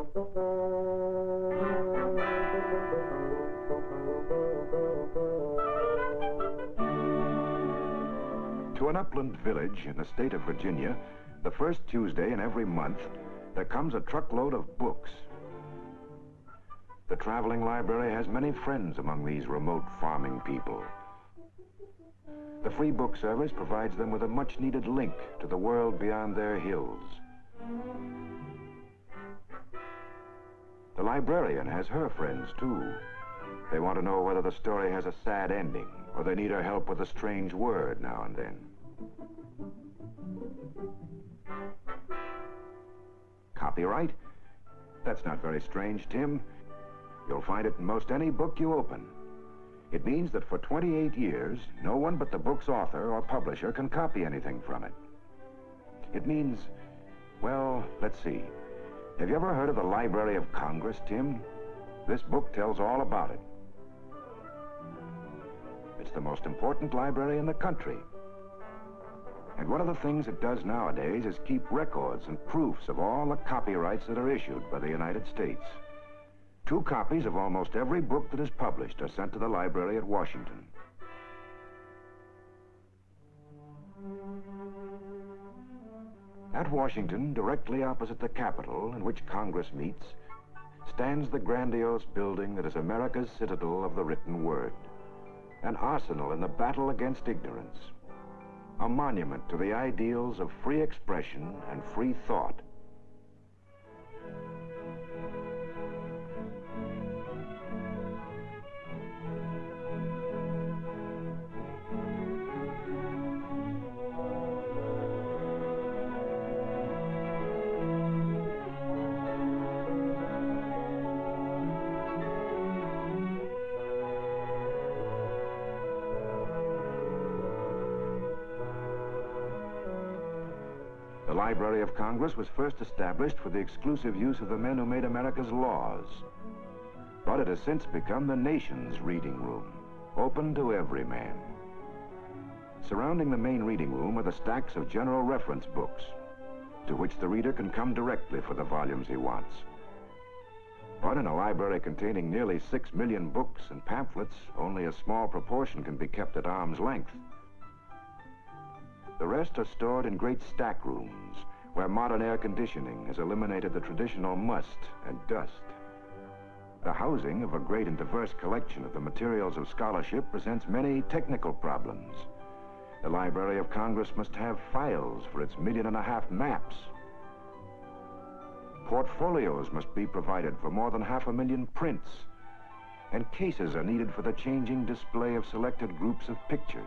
To an upland village in the state of Virginia, the first Tuesday in every month, there comes a truckload of books. The traveling library has many friends among these remote farming people. The free book service provides them with a much-needed link to the world beyond their hills. The librarian has her friends, too. They want to know whether the story has a sad ending, or they need her help with a strange word now and then. Copyright? That's not very strange, Tim. You'll find it in most any book you open. It means that for 28 years, no one but the book's author or publisher can copy anything from it. It means, well, let's see. Have you ever heard of the Library of Congress, Tim? This book tells all about it. It's the most important library in the country. And one of the things it does nowadays is keep records and proofs of all the copyrights that are issued by the United States. 2 copies of almost every book that is published are sent to the library at Washington. At Washington, directly opposite the Capitol in which Congress meets, stands the grandiose building that is America's citadel of the written word, an arsenal in the battle against ignorance, a monument to the ideals of free expression and free thought. The Library of Congress was first established for the exclusive use of the men who made America's laws. But it has since become the nation's reading room, open to every man. Surrounding the main reading room are the stacks of general reference books, to which the reader can come directly for the volumes he wants. But in a library containing nearly 6 million books and pamphlets, only a small proportion can be kept at arm's length. The rest are stored in great stack rooms, where modern air conditioning has eliminated the traditional must and dust. The housing of a great and diverse collection of the materials of scholarship presents many technical problems. The Library of Congress must have files for its 1.5 million maps. Portfolios must be provided for more than 500,000 prints, and cases are needed for the changing display of selected groups of pictures.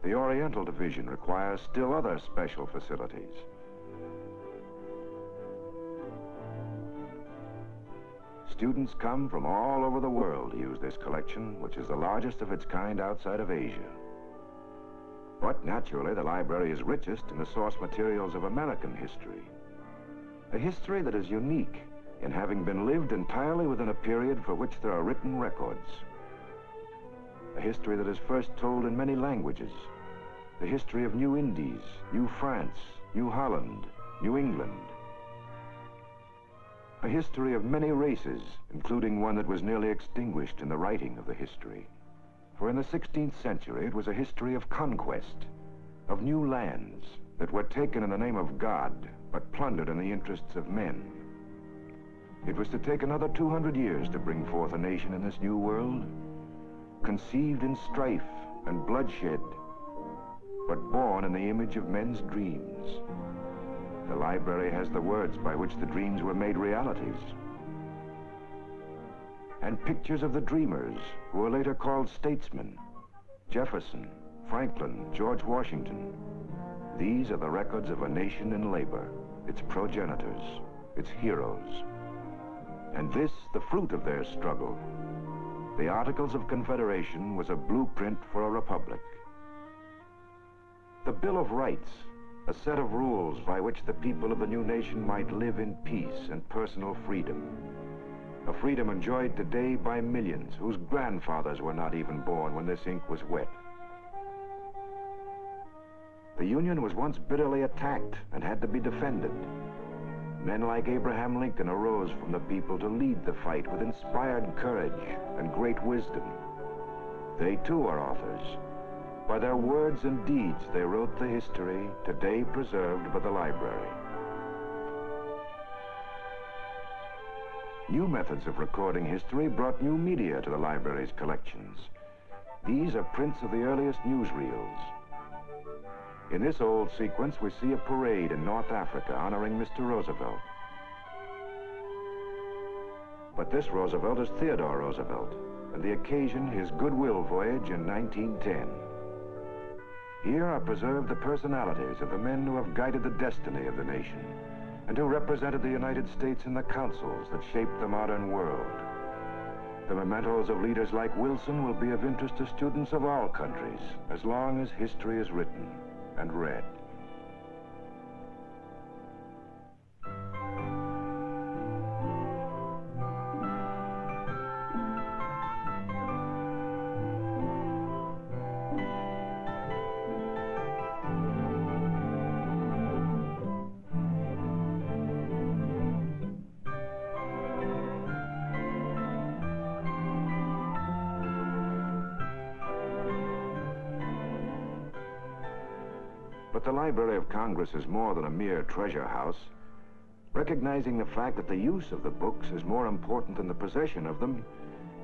The Oriental Division requires still other special facilities. Students come from all over the world to use this collection, which is the largest of its kind outside of Asia. But naturally, the library is richest in the source materials of American history. A history that is unique in having been lived entirely within a period for which there are written records. A history that is first told in many languages. The history of New Indies, New France, New Holland, New England. A history of many races, including one that was nearly extinguished in the writing of the history. For in the 16th century, it was a history of conquest, of new lands that were taken in the name of God, but plundered in the interests of men. It was to take another 200 years to bring forth a nation in this new world, conceived in strife and bloodshed, but born in the image of men's dreams. The library has the words by which the dreams were made realities, and pictures of the dreamers who were later called statesmen: Jefferson, Franklin, George Washington. These are the records of a nation in labor, its progenitors, its heroes. And this, the fruit of their struggle. The Articles of Confederation was a blueprint for a republic. The Bill of Rights, a set of rules by which the people of the new nation might live in peace and personal freedom. a freedom enjoyed today by millions whose grandfathers were not even born when this ink was wet. The Union was once bitterly attacked and had to be defended. Men like Abraham Lincoln arose from the people to lead the fight with inspired courage and great wisdom. They too are authors. By their words and deeds, they wrote the history today preserved by the library. New methods of recording history brought new media to the library's collections. These are prints of the earliest newsreels. In this old sequence, we see a parade in North Africa honoring Mr. Roosevelt. But this Roosevelt is Theodore Roosevelt, and the occasion his goodwill voyage in 1910. Here are preserved the personalities of the men who have guided the destiny of the nation and who represented the United States in the councils that shaped the modern world. The mementos of leaders like Wilson will be of interest to students of all countries as long as history is written and read. But the Library of Congress is more than a mere treasure house. Recognizing the fact that the use of the books is more important than the possession of them,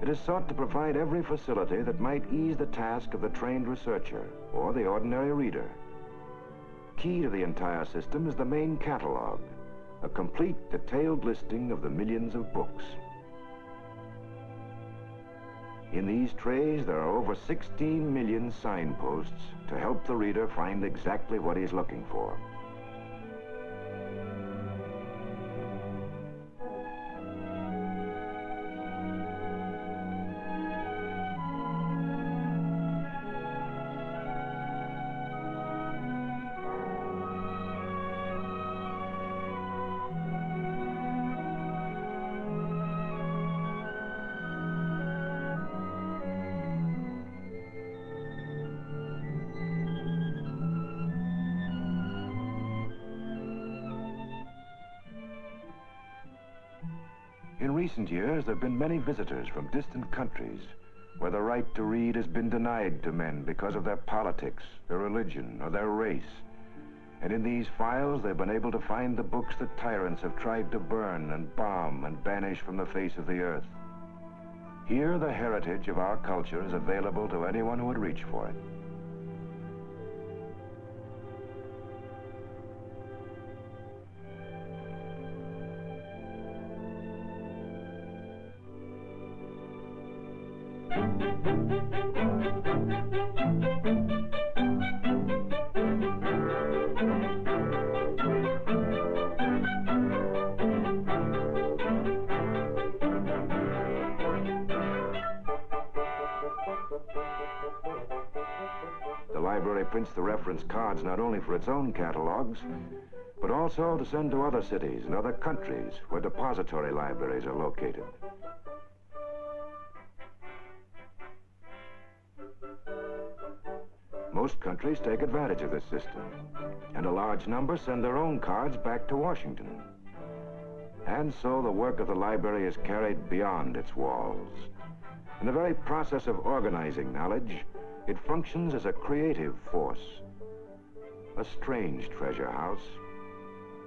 it is sought to provide every facility that might ease the task of the trained researcher or the ordinary reader. Key to the entire system is the main catalog, a complete, detailed listing of the millions of books. In these trays, there are over 16 million signposts to help the reader find exactly what he's looking for. In recent years, there have been many visitors from distant countries where the right to read has been denied to men because of their politics, their religion, or their race. And in these files, they've been able to find the books that tyrants have tried to burn and bomb and banish from the face of the earth. Here, the heritage of our culture is available to anyone who would reach for it. The library prints the reference cards not only for its own catalogs, but also to send to other cities and other countries where depository libraries are located. Most countries take advantage of this system, and a large number send their own cards back to Washington. And so the work of the library is carried beyond its walls. In the very process of organizing knowledge, it functions as a creative force, a strange treasure house,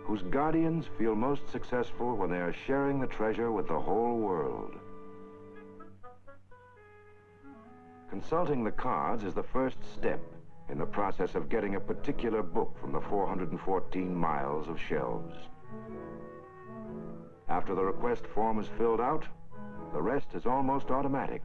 whose guardians feel most successful when they are sharing the treasure with the whole world. Consulting the cards is the first step in the process of getting a particular book from the 414 miles of shelves. After the request form is filled out, the rest is almost automatic.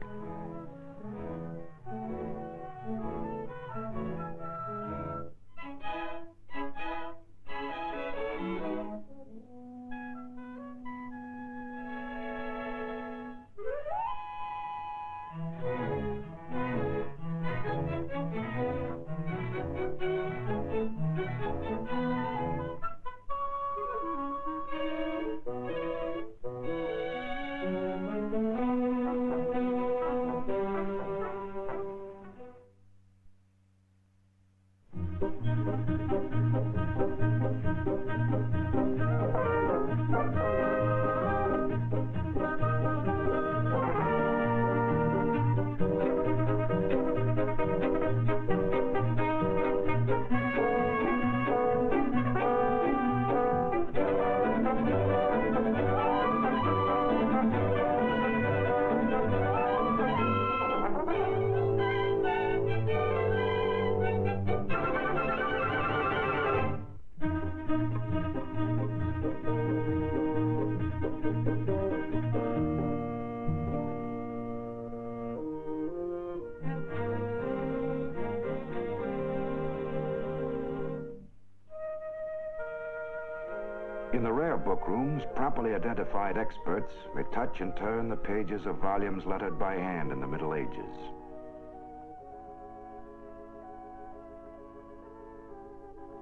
In the rare book rooms, properly identified experts may touch and turn the pages of volumes lettered by hand in the Middle Ages.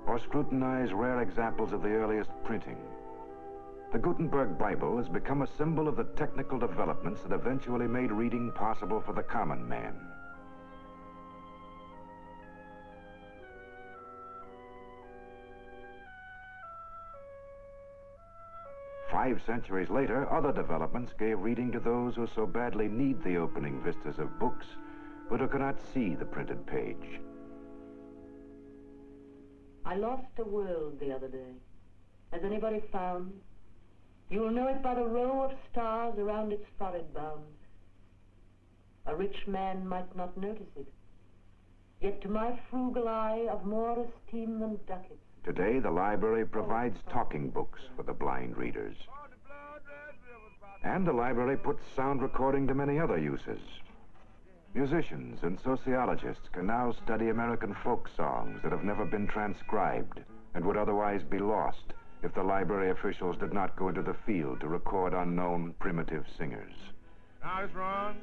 Or scrutinize rare examples of the earliest printing. The Gutenberg Bible has become a symbol of the technical developments that eventually made reading possible for the common man. Five centuries later, other developments gave reading to those who so badly need the opening vistas of books, but who cannot see the printed page. I lost a world the other day. Has anybody found? You'll know it by the row of stars around its forehead bound. A rich man might not notice it, yet to my frugal eye of more esteem than ducats. Today, the library provides talking books for the blind readers. And the library puts sound recording to many other uses. Musicians and sociologists can now study American folk songs that have never been transcribed and would otherwise be lost if the library officials did not go into the field to record unknown primitive singers. I just run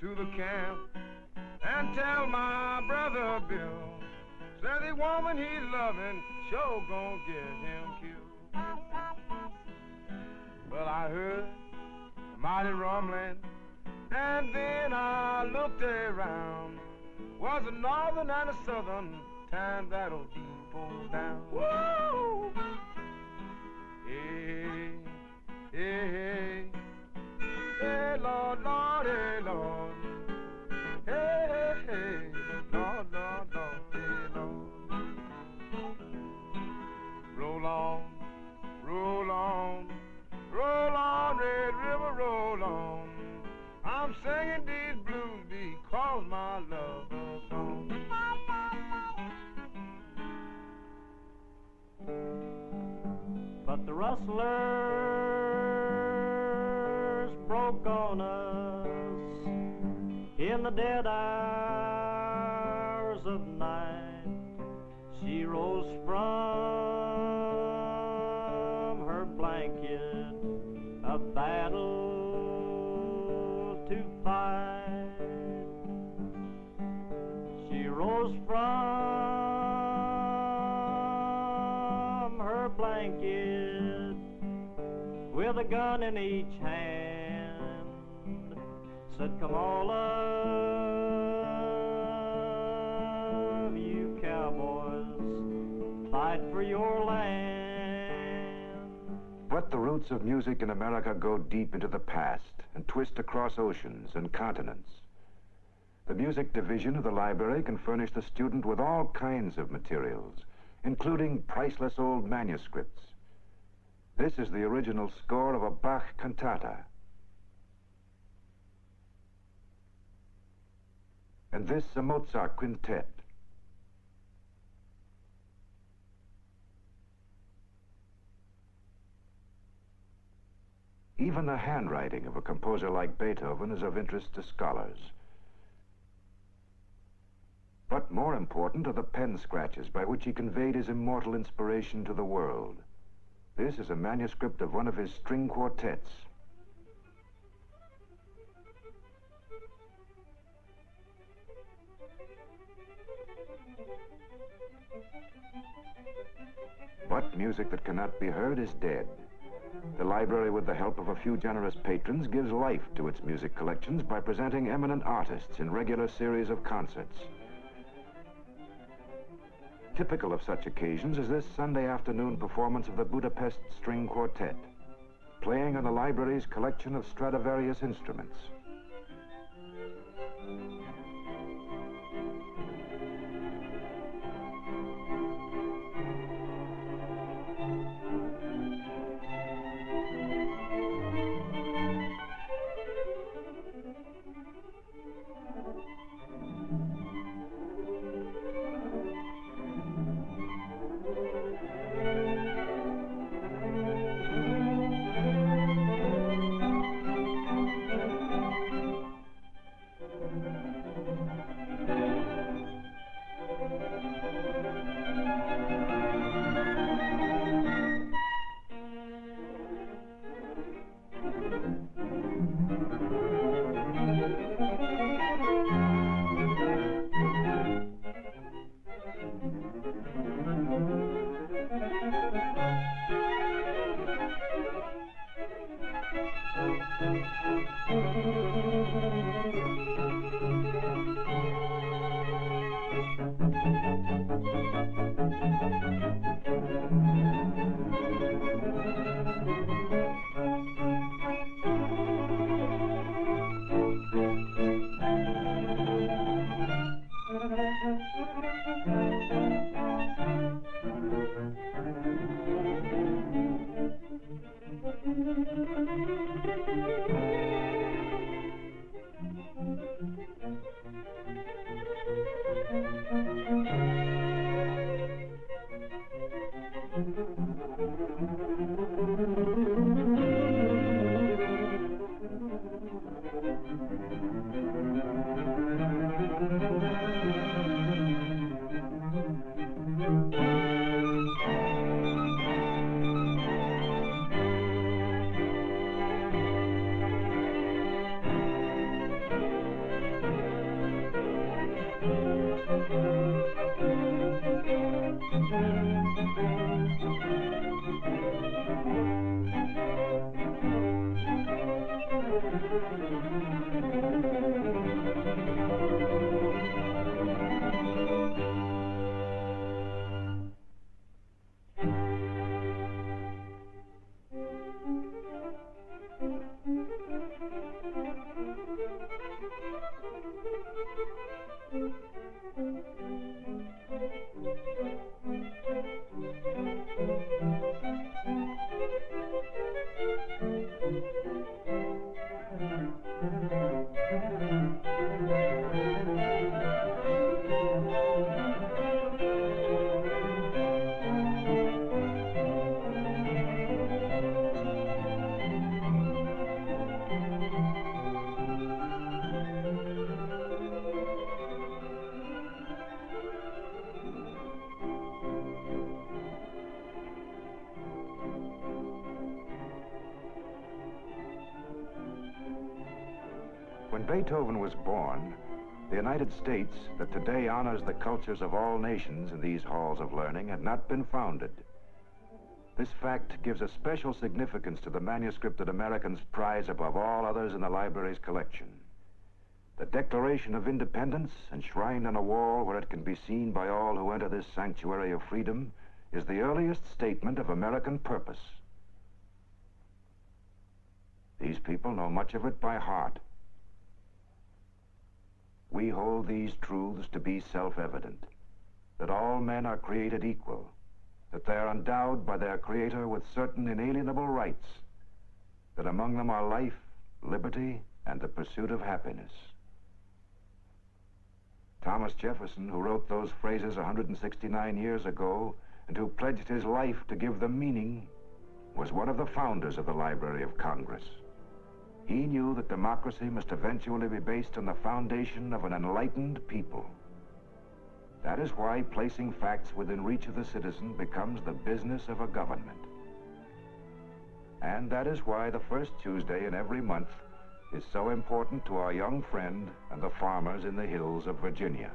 to the camp and tell my brother Bill, say the woman he's loving sure gonna get him killed. Well, I heard a mighty rumbling, and then I looked around. Was a northern and a southern time that'll depot down. Whoa! Hey, hey, hey, hey, Lord, Lord, hey, Lord. Hey, hey, hey, Lord, Lord, Lord, hey, Lord. Roll on, roll on, roll on, Red River, roll on. I'm singing these blues because my love is gone. But the rustlers broke on us in the dead hours of night. She rose from her blanket, a battle to fight. She rose from her blanket with a gun in each hand, said, come all of you cowboys, fight for your land. But the roots of music in America go deep into the past and twist across oceans and continents. The music division of the library can furnish the student with all kinds of materials, including priceless old manuscripts. This is the original score of a Bach cantata. And this a Mozart quintet. Even the handwriting of a composer like Beethoven is of interest to scholars. But more important are the pen scratches by which he conveyed his immortal inspiration to the world. This is a manuscript of one of his string quartets. But music that cannot be heard is dead. The library, with the help of a few generous patrons, gives life to its music collections by presenting eminent artists in regular series of concerts. Typical of such occasions is this Sunday afternoon performance of the Budapest String Quartet, playing on the library's collection of Stradivarius instruments. When Beethoven was born, the United States, that today honors the cultures of all nations in these halls of learning, had not been founded. This fact gives a special significance to the manuscript that Americans prize above all others in the library's collection. The Declaration of Independence, enshrined on a wall where it can be seen by all who enter this sanctuary of freedom, is the earliest statement of American purpose. These people know much of it by heart. We hold these truths to be self-evident, that all men are created equal, that they are endowed by their Creator with certain inalienable rights, that among them are life, liberty, and the pursuit of happiness. Thomas Jefferson, who wrote those phrases 169 years ago, and who pledged his life to give them meaning, was one of the founders of the Library of Congress. He knew that democracy must eventually be based on the foundation of an enlightened people. That is why placing facts within reach of the citizen becomes the business of a government. And that is why the first Tuesday in every month is so important to our young friend and the farmers in the hills of Virginia.